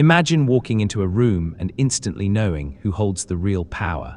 Imagine walking into a room and instantly knowing who holds the real power.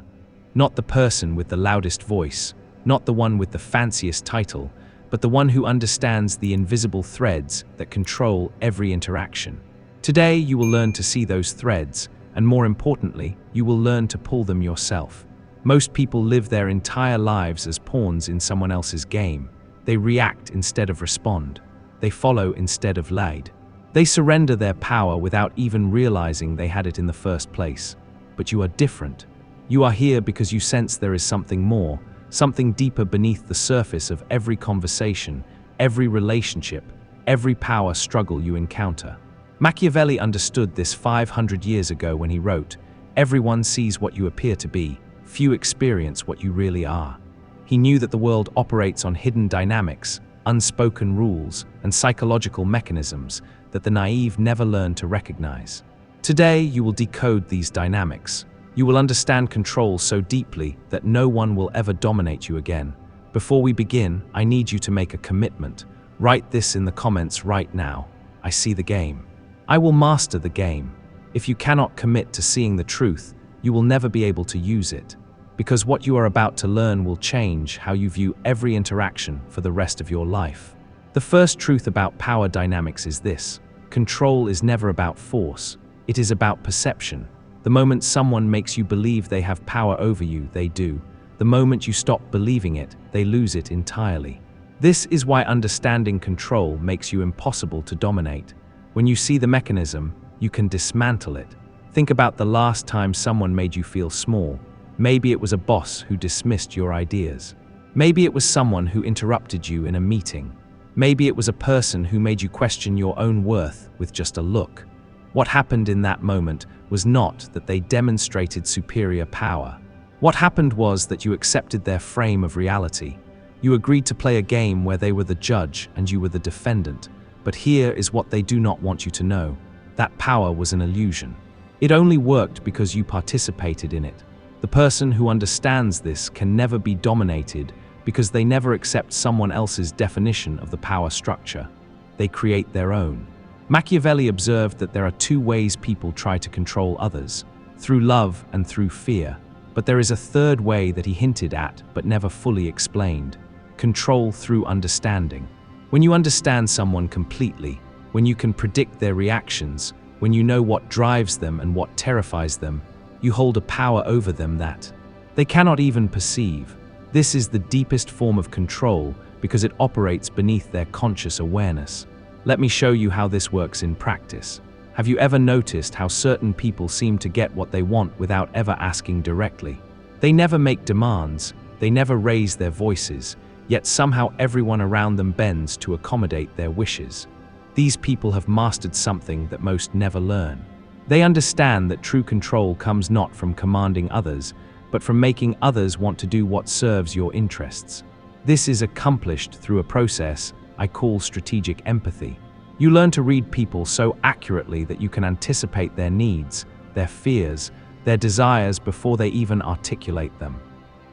Not the person with the loudest voice, not the one with the fanciest title, but the one who understands the invisible threads that control every interaction. Today, you will learn to see those threads, and more importantly, you will learn to pull them yourself. Most people live their entire lives as pawns in someone else's game. They react instead of respond. They follow instead of lead. They surrender their power without even realizing they had it in the first place. But you are different. You are here because you sense there is something more, something deeper beneath the surface of every conversation, every relationship, every power struggle you encounter. Machiavelli understood this 500 years ago when he wrote, "Everyone sees what you appear to be, few experience what you really are." He knew that the world operates on hidden dynamics, unspoken rules, and psychological mechanisms that the naive never learn to recognize. Today, you will decode these dynamics. You will understand control so deeply that no one will ever dominate you again. Before we begin, I need you to make a commitment. Write this in the comments right now. I see the game. I will master the game. If you cannot commit to seeing the truth, you will never be able to use it. Because what you are about to learn will change how you view every interaction for the rest of your life. The first truth about power dynamics is this: control is never about force, it is about perception. The moment someone makes you believe they have power over you, they do. The moment you stop believing it, they lose it entirely. This is why understanding control makes you impossible to dominate. When you see the mechanism, you can dismantle it. Think about the last time someone made you feel small. Maybe it was a boss who dismissed your ideas. Maybe it was someone who interrupted you in a meeting. Maybe it was a person who made you question your own worth with just a look. What happened in that moment was not that they demonstrated superior power. What happened was that you accepted their frame of reality. You agreed to play a game where they were the judge and you were the defendant. But here is what they do not want you to know. That power was an illusion. It only worked because you participated in it. The person who understands this can never be dominated because they never accept someone else's definition of the power structure. They create their own. Machiavelli observed that there are two ways people try to control others, through love and through fear. But there is a third way that he hinted at but never fully explained: control through understanding. When you understand someone completely, when you can predict their reactions, when you know what drives them and what terrifies them, you hold a power over them that they cannot even perceive. This is the deepest form of control because it operates beneath their conscious awareness. Let me show you how this works in practice. Have you ever noticed how certain people seem to get what they want without ever asking directly? They never make demands, they never raise their voices, yet somehow everyone around them bends to accommodate their wishes. These people have mastered something that most never learn. They understand that true control comes not from commanding others, but from making others want to do what serves your interests. This is accomplished through a process I call strategic empathy. You learn to read people so accurately that you can anticipate their needs, their fears, their desires before they even articulate them.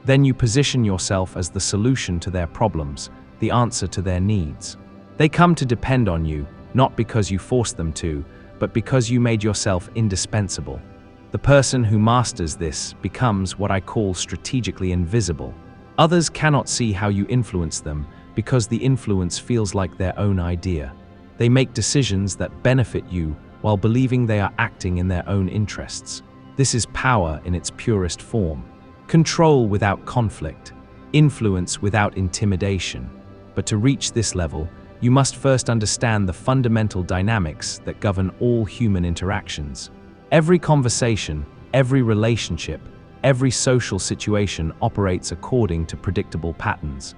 Then you position yourself as the solution to their problems, the answer to their needs. They come to depend on you, not because you forced them to, but because you made yourself indispensable. The person who masters this becomes what I call strategically invisible. Others cannot see how you influence them because the influence feels like their own idea. They make decisions that benefit you while believing they are acting in their own interests. This is power in its purest form. Control without conflict, influence without intimidation. But to reach this level, you must first understand the fundamental dynamics that govern all human interactions. Every conversation, every relationship, every social situation operates according to predictable patterns.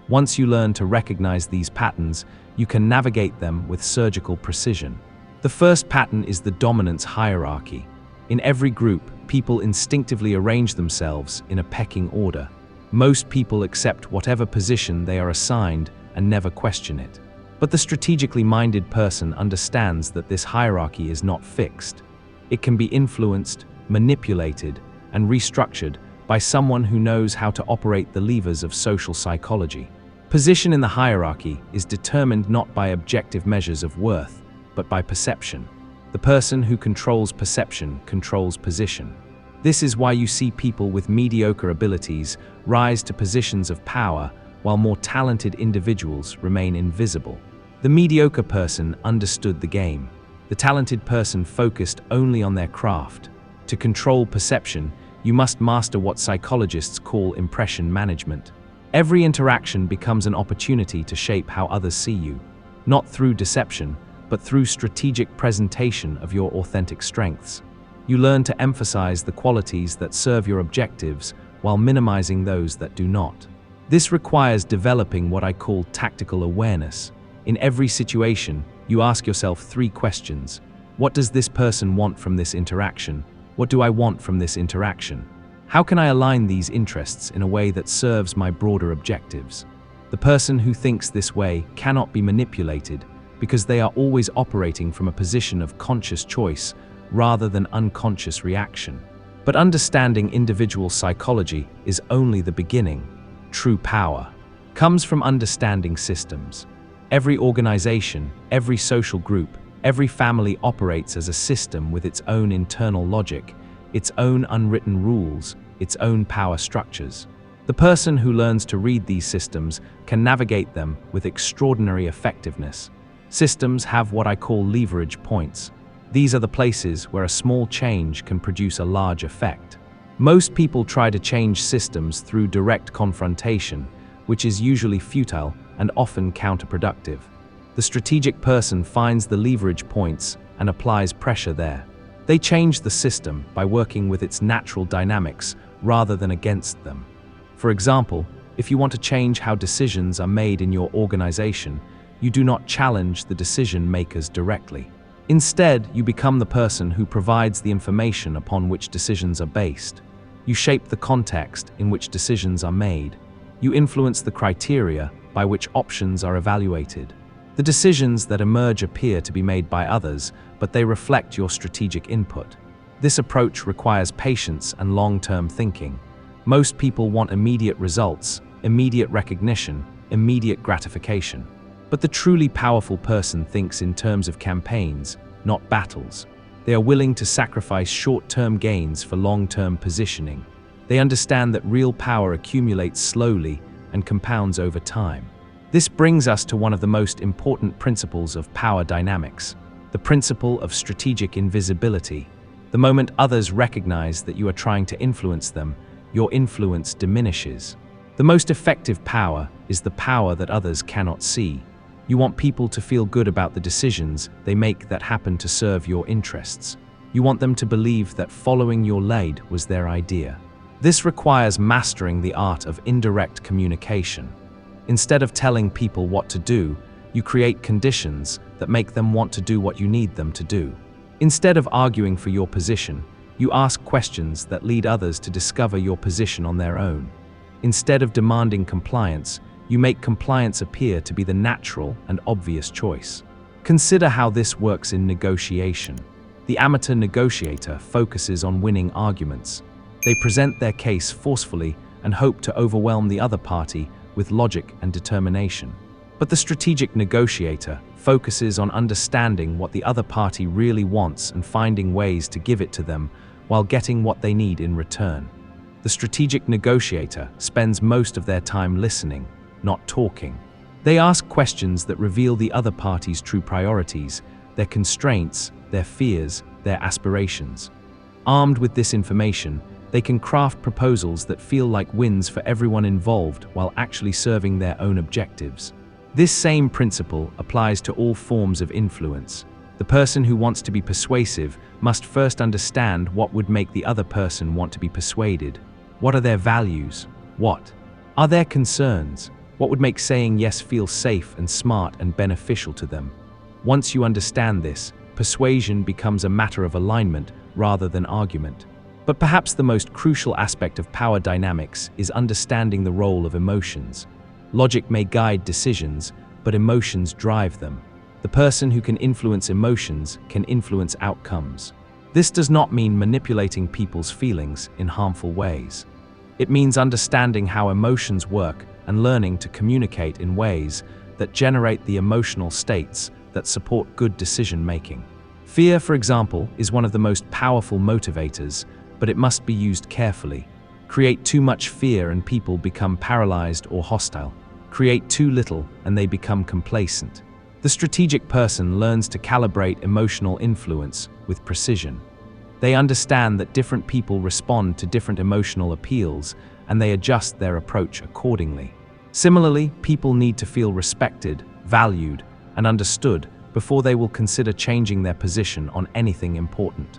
Once you learn to recognize these patterns, you can navigate them with surgical precision. The first pattern is the dominance hierarchy. In every group, people instinctively arrange themselves in a pecking order. Most people accept whatever position they are assigned and never question it. But the strategically minded person understands that this hierarchy is not fixed. It can be influenced, manipulated, and restructured by someone who knows how to operate the levers of social psychology. Position in the hierarchy is determined not by objective measures of worth, but by perception. The person who controls perception controls position. This is why you see people with mediocre abilities rise to positions of power, while more talented individuals remain invisible. The mediocre person understood the game. The talented person focused only on their craft. To control perception, you must master what psychologists call impression management. Every interaction becomes an opportunity to shape how others see you, not through deception, but through strategic presentation of your authentic strengths. You learn to emphasize the qualities that serve your objectives while minimizing those that do not. This requires developing what I call tactical awareness. In every situation, you ask yourself 3 questions. What does this person want from this interaction? What do I want from this interaction? How can I align these interests in a way that serves my broader objectives? The person who thinks this way cannot be manipulated because they are always operating from a position of conscious choice rather than unconscious reaction. But understanding individual psychology is only the beginning. True power comes from understanding systems. Every organization, every social group, every family operates as a system with its own internal logic, its own unwritten rules, its own power structures. The person who learns to read these systems can navigate them with extraordinary effectiveness. Systems have what I call leverage points. These are the places where a small change can produce a large effect. Most people try to change systems through direct confrontation, which is usually futile and often counterproductive. The strategic person finds the leverage points and applies pressure there. They change the system by working with its natural dynamics rather than against them. For example, if you want to change how decisions are made in your organization, you do not challenge the decision makers directly. Instead, you become the person who provides the information upon which decisions are based. You shape the context in which decisions are made. You influence the criteria by which options are evaluated. The decisions that emerge appear to be made by others, but they reflect your strategic input. This approach requires patience and long-term thinking. Most people want immediate results, immediate recognition, immediate gratification. But the truly powerful person thinks in terms of campaigns, not battles. They are willing to sacrifice short-term gains for long-term positioning. They understand that real power accumulates slowly and compounds over time. This brings us to one of the most important principles of power dynamics, the principle of strategic invisibility. The moment others recognize that you are trying to influence them, your influence diminishes. The most effective power is the power that others cannot see. You want people to feel good about the decisions they make that happen to serve your interests. You want them to believe that following your lead was their idea. This requires mastering the art of indirect communication. Instead of telling people what to do, you create conditions that make them want to do what you need them to do. Instead of arguing for your position, you ask questions that lead others to discover your position on their own. Instead of demanding compliance, you make compliance appear to be the natural and obvious choice. Consider how this works in negotiation. The amateur negotiator focuses on winning arguments. They present their case forcefully and hope to overwhelm the other party with logic and determination. But the strategic negotiator focuses on understanding what the other party really wants and finding ways to give it to them while getting what they need in return. The strategic negotiator spends most of their time listening, not talking. They ask questions that reveal the other party's true priorities, their constraints, their fears, their aspirations. Armed with this information, they can craft proposals that feel like wins for everyone involved while actually serving their own objectives. This same principle applies to all forms of influence. The person who wants to be persuasive must first understand what would make the other person want to be persuaded. What are their values? What are their concerns? What would make saying yes feel safe and smart and beneficial to them? Once you understand this, persuasion becomes a matter of alignment rather than argument. But perhaps the most crucial aspect of power dynamics is understanding the role of emotions. Logic may guide decisions, but emotions drive them. The person who can influence emotions can influence outcomes. This does not mean manipulating people's feelings in harmful ways. It means understanding how emotions work and learning to communicate in ways that generate the emotional states that support good decision-making. Fear, for example, is one of the most powerful motivators, but it must be used carefully. Create too much fear and people become paralyzed or hostile. Create too little and they become complacent. The strategic person learns to calibrate emotional influence with precision. They understand that different people respond to different emotional appeals, and they adjust their approach accordingly. Similarly, people need to feel respected, valued, and understood before they will consider changing their position on anything important.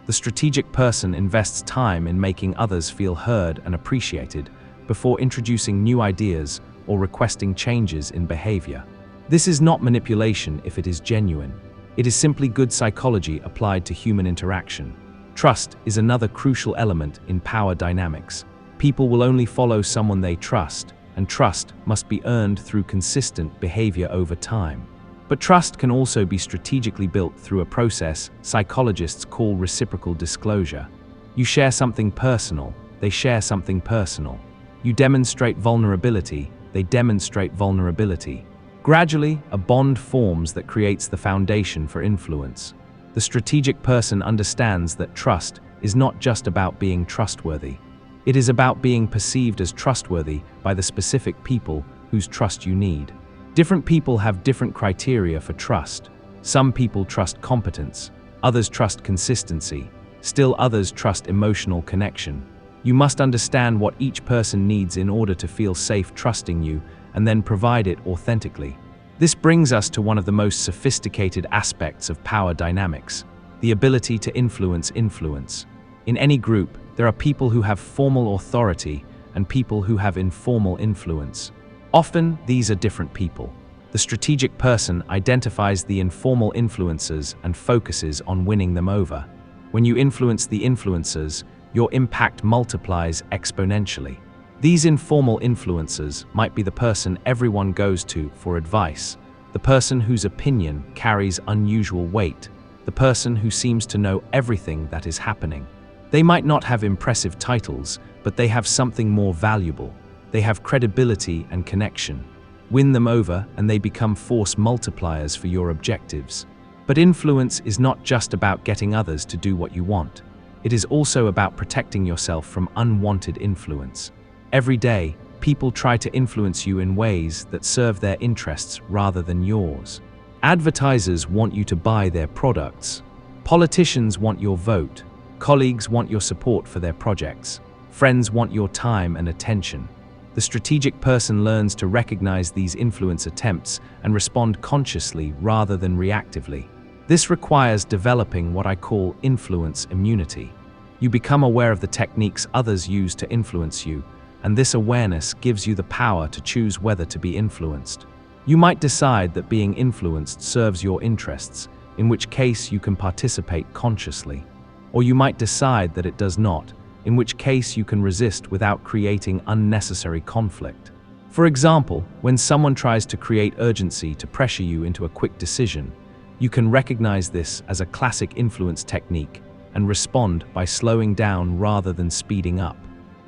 The strategic person invests time in making others feel heard and appreciated before introducing new ideas or requesting changes in behavior. This is not manipulation if it is genuine. It is simply good psychology applied to human interaction. Trust is another crucial element in power dynamics. People will only follow someone they trust, and trust must be earned through consistent behavior over time. But trust can also be strategically built through a process psychologists call reciprocal disclosure. You share something personal, they share something personal. You demonstrate vulnerability, they demonstrate vulnerability. Gradually, a bond forms that creates the foundation for influence. The strategic person understands that trust is not just about being trustworthy. It is about being perceived as trustworthy by the specific people whose trust you need. Different people have different criteria for trust. Some people trust competence, others trust consistency, still others trust emotional connection. You must understand what each person needs in order to feel safe trusting you, and then provide it authentically. This brings us to one of the most sophisticated aspects of power dynamics, the ability to influence influence. In any group, there are people who have formal authority and people who have informal influence. Often, these are different people. The strategic person identifies the informal influencers and focuses on winning them over. When you influence the influencers, your impact multiplies exponentially. These informal influencers might be the person everyone goes to for advice, the person whose opinion carries unusual weight, the person who seems to know everything that is happening. They might not have impressive titles, but they have something more valuable. They have credibility and connection. Win them over and they become force multipliers for your objectives. But influence is not just about getting others to do what you want. It is also about protecting yourself from unwanted influence. Every day, people try to influence you in ways that serve their interests rather than yours. Advertisers want you to buy their products. Politicians want your vote. Colleagues want your support for their projects. Friends want your time and attention. The strategic person learns to recognize these influence attempts and respond consciously rather than reactively. This requires developing what I call influence immunity. You become aware of the techniques others use to influence you, and this awareness gives you the power to choose whether to be influenced. You might decide that being influenced serves your interests, in which case you can participate consciously. Or you might decide that it does not, in which case you can resist without creating unnecessary conflict. For example, when someone tries to create urgency to pressure you into a quick decision, you can recognize this as a classic influence technique and respond by slowing down rather than speeding up.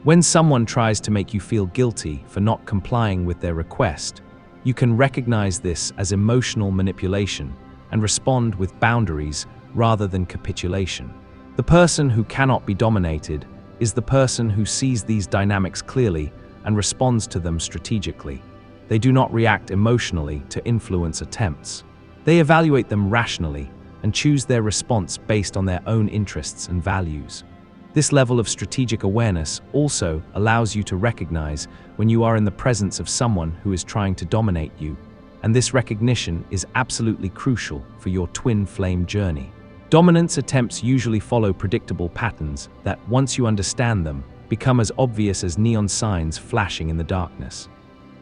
When someone tries to make you feel guilty for not complying with their request, you can recognize this as emotional manipulation and respond with boundaries rather than capitulation. The person who cannot be dominated is the person who sees these dynamics clearly and responds to them strategically. They do not react emotionally to influence attempts. They evaluate them rationally and choose their response based on their own interests and values. This level of strategic awareness also allows you to recognize when you are in the presence of someone who is trying to dominate you, and this recognition is absolutely crucial for your twin flame journey. Dominance attempts usually follow predictable patterns that, once you understand them, become as obvious as neon signs flashing in the darkness.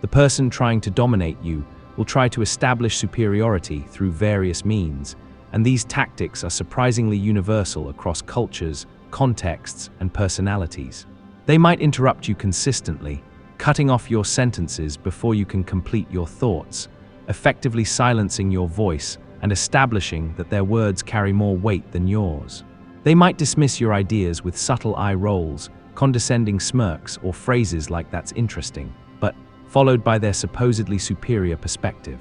The person trying to dominate you will try to establish superiority through various means, and these tactics are surprisingly universal across cultures, contexts, and personalities. They might interrupt you consistently, cutting off your sentences before you can complete your thoughts, effectively silencing your voice and establishing that their words carry more weight than yours. They might dismiss your ideas with subtle eye rolls, condescending smirks, or phrases like "that's interesting," but followed by their supposedly superior perspective.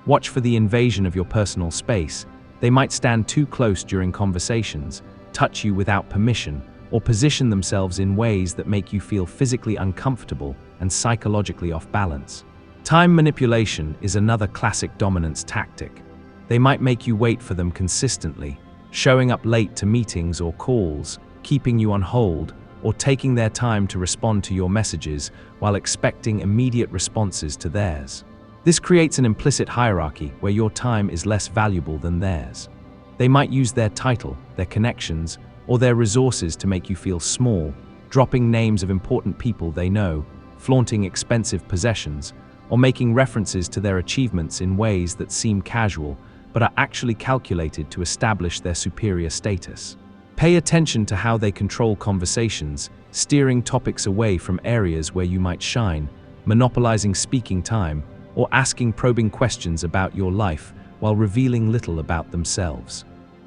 Watch for the invasion of your personal space. They might stand too close during conversations, touch you without permission, or position themselves in ways that make you feel physically uncomfortable and psychologically off balance. Time manipulation is another classic dominance tactic. They might make you wait for them consistently, showing up late to meetings or calls, keeping you on hold, or taking their time to respond to your messages while expecting immediate responses to theirs. This creates an implicit hierarchy where your time is less valuable than theirs. They might use their title, their connections, or their resources to make you feel small, dropping names of important people they know, flaunting expensive possessions, or making references to their achievements in ways that seem casual but are actually calculated to establish their superior status. Pay attention to how they control conversations, steering topics away from areas where you might shine, monopolizing speaking time, or asking probing questions about your life while revealing little about themselves.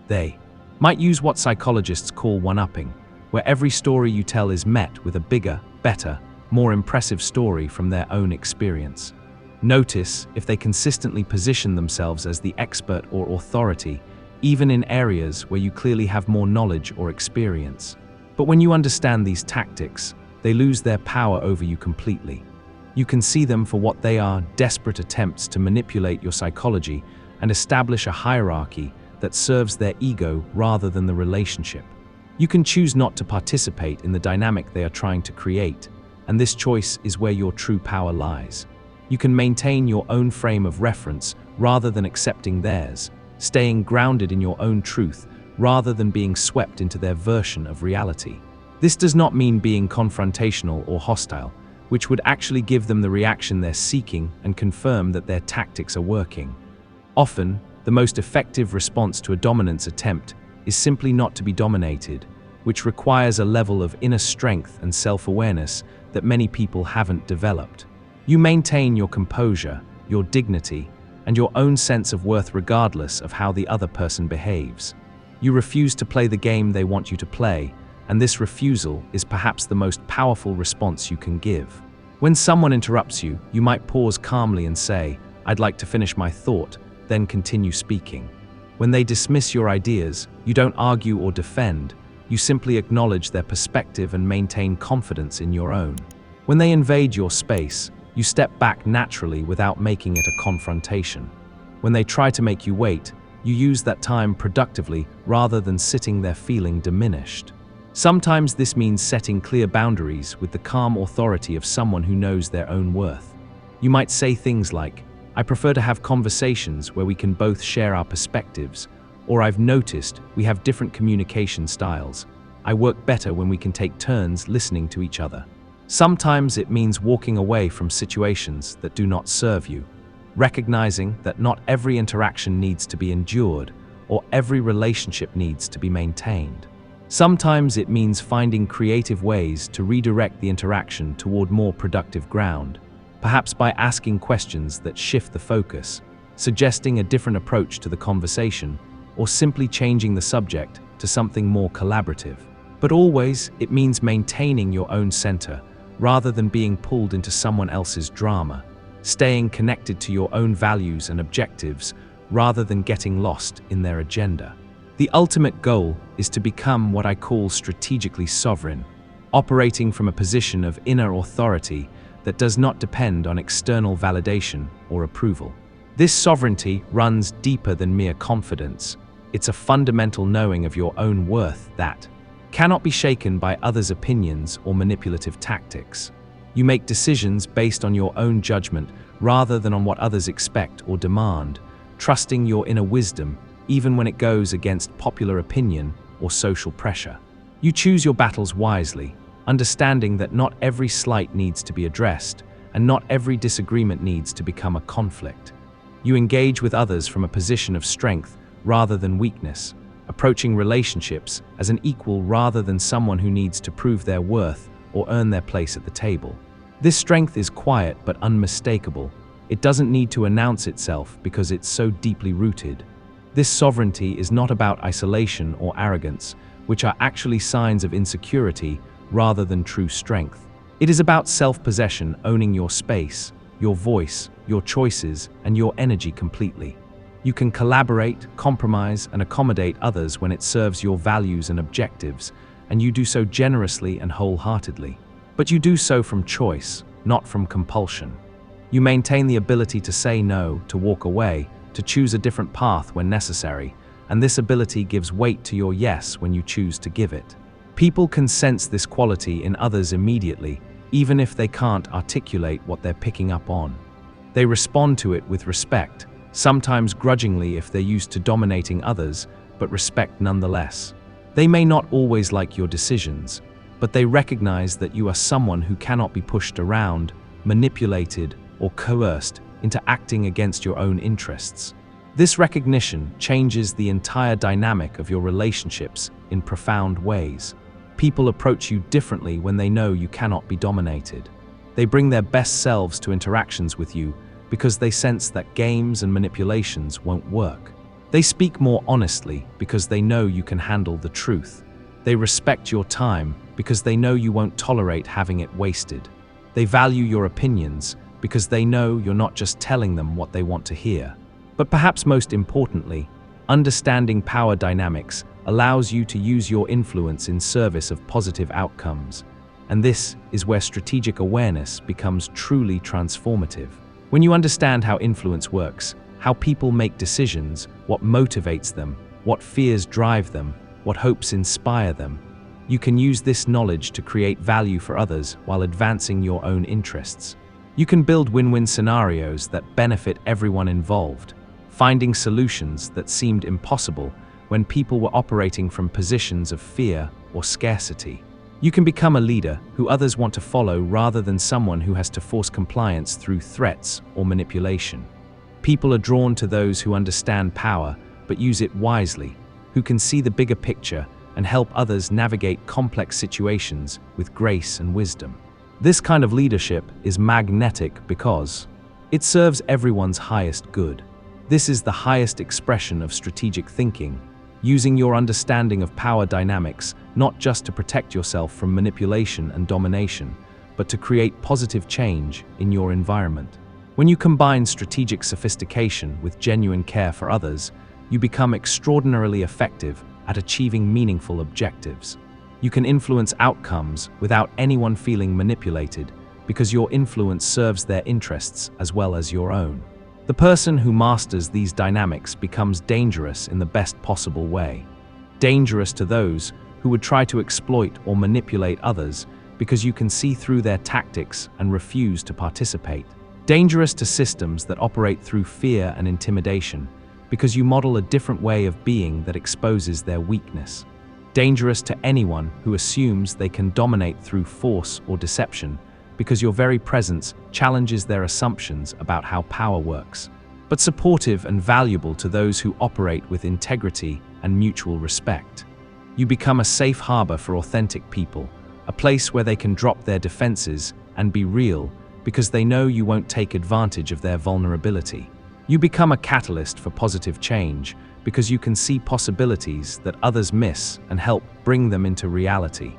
They might use what psychologists call one-upping, where every story you tell is met with a bigger, better, more impressive story from their own experience. Notice if they consistently position themselves as the expert or authority, even in areas where you clearly have more knowledge or experience. But when you understand these tactics, they lose their power over you completely. You can see them for what they are: desperate attempts to manipulate your psychology and establish a hierarchy that serves their ego rather than the relationship. You can choose not to participate in the dynamic they are trying to create, and this choice is where your true power lies. You can maintain your own frame of reference rather than accepting theirs, staying grounded in your own truth rather than being swept into their version of reality. This does not mean being confrontational or hostile, which would actually give them the reaction they're seeking and confirm that their tactics are working. Often, the most effective response to a dominance attempt is simply not to be dominated, which requires a level of inner strength and self-awareness that many people haven't developed. You maintain your composure, your dignity, and your own sense of worth regardless of how the other person behaves. You refuse to play the game they want you to play, and this refusal is perhaps the most powerful response you can give. When someone interrupts you, you might pause calmly and say, "I'd like to finish my thought," then continue speaking. When they dismiss your ideas, you don't argue or defend, you simply acknowledge their perspective and maintain confidence in your own. When they invade your space, you step back naturally without making it a confrontation. When they try to make you wait, you use that time productively rather than sitting there feeling diminished. Sometimes this means setting clear boundaries with the calm authority of someone who knows their own worth. You might say things like, "I prefer to have conversations where we can both share our perspectives," or "I've noticed we have different communication styles. I work better when we can take turns listening to each other." Sometimes it means walking away from situations that do not serve you, recognizing that not every interaction needs to be endured or every relationship needs to be maintained. Sometimes it means finding creative ways to redirect the interaction toward more productive ground, perhaps by asking questions that shift the focus, suggesting a different approach to the conversation, or simply changing the subject to something more collaborative. But always, it means maintaining your own center, rather than being pulled into someone else's drama, staying connected to your own values and objectives, rather than getting lost in their agenda. The ultimate goal is to become what I call strategically sovereign, operating from a position of inner authority that does not depend on external validation or approval. This sovereignty runs deeper than mere confidence. It's a fundamental knowing of your own worth that cannot be shaken by others' opinions or manipulative tactics. You make decisions based on your own judgment rather than on what others expect or demand, trusting your inner wisdom even when it goes against popular opinion or social pressure. You choose your battles wisely, understanding that not every slight needs to be addressed, and not every disagreement needs to become a conflict. You engage with others from a position of strength rather than weakness, approaching relationships as an equal rather than someone who needs to prove their worth or earn their place at the table. This strength is quiet but unmistakable. It doesn't need to announce itself because it's so deeply rooted. This sovereignty is not about isolation or arrogance, which are actually signs of insecurity rather than true strength. It is about self-possession, owning your space, your voice, your choices, and your energy completely. You can collaborate, compromise, and accommodate others when it serves your values and objectives, and you do so generously and wholeheartedly. But you do so from choice, not from compulsion. You maintain the ability to say no, to walk away, to choose a different path when necessary, and this ability gives weight to your yes when you choose to give it. People can sense this quality in others immediately, even if they can't articulate what they're picking up on. They respond to it with respect, sometimes grudgingly if they're used to dominating others, but respect nonetheless. They may not always like your decisions, but they recognize that you are someone who cannot be pushed around, manipulated, or coerced into acting against your own interests. This recognition changes the entire dynamic of your relationships in profound ways. People approach you differently when they know you cannot be dominated. They bring their best selves to interactions with you because they sense that games and manipulations won't work. They speak more honestly because they know you can handle the truth. They respect your time because they know you won't tolerate having it wasted. They value your opinions because they know you're not just telling them what they want to hear. But perhaps most importantly, understanding power dynamics allows you to use your influence in service of positive outcomes. And this is where strategic awareness becomes truly transformative. When you understand how influence works, how people make decisions, what motivates them, what fears drive them, what hopes inspire them, you can use this knowledge to create value for others while advancing your own interests. You can build win-win scenarios that benefit everyone involved, finding solutions that seemed impossible when people were operating from positions of fear or scarcity. You can become a leader who others want to follow rather than someone who has to force compliance through threats or manipulation. People are drawn to those who understand power but use it wisely, who can see the bigger picture and help others navigate complex situations with grace and wisdom. This kind of leadership is magnetic because it serves everyone's highest good. This is the highest expression of strategic thinking, using your understanding of power dynamics not just to protect yourself from manipulation and domination, but to create positive change in your environment. When you combine strategic sophistication with genuine care for others, you become extraordinarily effective at achieving meaningful objectives. You can influence outcomes without anyone feeling manipulated because your influence serves their interests as well as your own. The person who masters these dynamics becomes dangerous in the best possible way. Dangerous to those who would try to exploit or manipulate others because you can see through their tactics and refuse to participate. Dangerous to systems that operate through fear and intimidation because you model a different way of being that exposes their weakness. Dangerous to anyone who assumes they can dominate through force or deception because your very presence challenges their assumptions about how power works. But supportive and valuable to those who operate with integrity and mutual respect. You become a safe harbor for authentic people, a place where they can drop their defenses and be real because they know you won't take advantage of their vulnerability. You become a catalyst for positive change because you can see possibilities that others miss and help bring them into reality.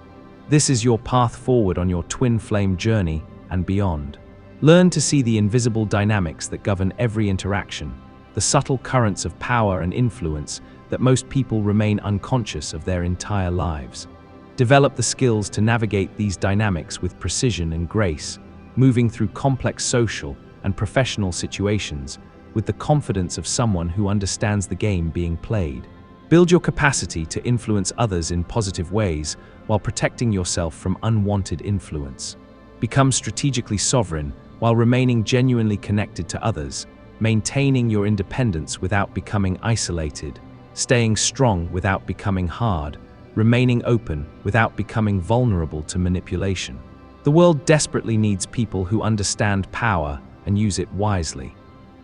This is your path forward on your twin flame journey and beyond. Learn to see the invisible dynamics that govern every interaction, the subtle currents of power and influence that most people remain unconscious of their entire lives. Develop the skills to navigate these dynamics with precision and grace, moving through complex social and professional situations with the confidence of someone who understands the game being played. Build your capacity to influence others in positive ways while protecting yourself from unwanted influence. Become strategically sovereign while remaining genuinely connected to others, maintaining your independence without becoming isolated, staying strong without becoming hard, remaining open without becoming vulnerable to manipulation. The world desperately needs people who understand power and use it wisely.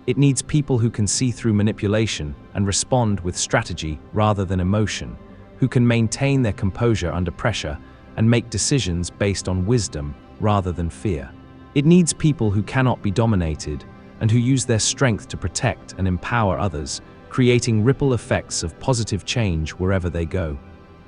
It needs people who can see through manipulation and respond with strategy rather than emotion, who can maintain their composure under pressure and make decisions based on wisdom rather than fear. It needs people who cannot be dominated and who use their strength to protect and empower others, creating ripple effects of positive change wherever they go.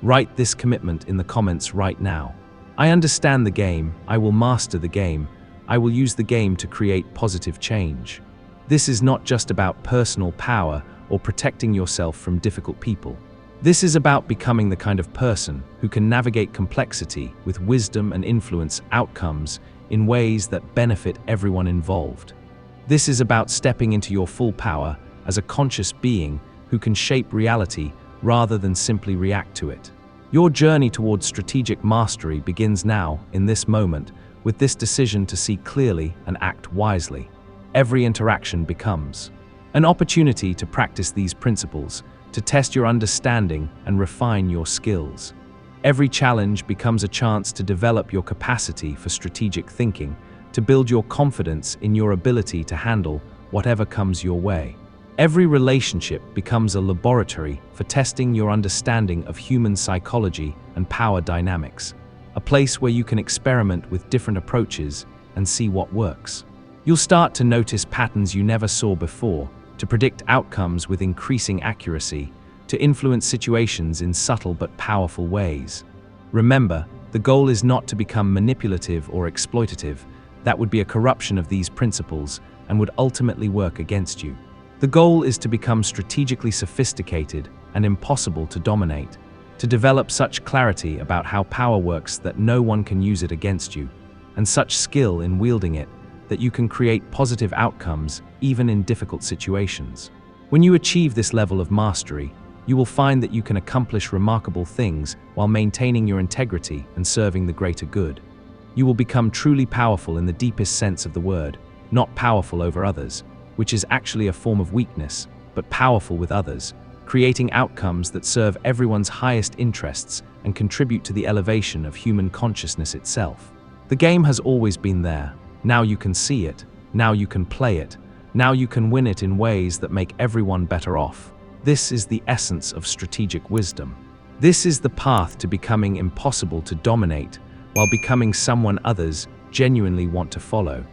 Write this commitment in the comments right now. I understand the game, I will master the game, I will use the game to create positive change. This is not just about personal power or protecting yourself from difficult people. This is about becoming the kind of person who can navigate complexity with wisdom and influence outcomes in ways that benefit everyone involved. This is about stepping into your full power as a conscious being who can shape reality rather than simply react to it. Your journey towards strategic mastery begins now, in this moment, with this decision to see clearly and act wisely. Every interaction becomes an opportunity to practice these principles, to test your understanding and refine your skills. Every challenge becomes a chance to develop your capacity for strategic thinking, to build your confidence in your ability to handle whatever comes your way. Every relationship becomes a laboratory for testing your understanding of human psychology and power dynamics, a place where you can experiment with different approaches and see what works. You'll start to notice patterns you never saw before, to predict outcomes with increasing accuracy, to influence situations in subtle but powerful ways. Remember, the goal is not to become manipulative or exploitative. That would be a corruption of these principles and would ultimately work against you. The goal is to become strategically sophisticated and impossible to dominate, to develop such clarity about how power works that no one can use it against you, and such skill in wielding it that you can create positive outcomes even in difficult situations. When you achieve this level of mastery, you will find that you can accomplish remarkable things while maintaining your integrity and serving the greater good. You will become truly powerful in the deepest sense of the word, not powerful over others, which is actually a form of weakness, but powerful with others, creating outcomes that serve everyone's highest interests and contribute to the elevation of human consciousness itself. The game has always been there. Now you can see it. Now you can play it. Now you can win it in ways that make everyone better off. This is the essence of strategic wisdom. This is the path to becoming impossible to dominate while becoming someone others genuinely want to follow.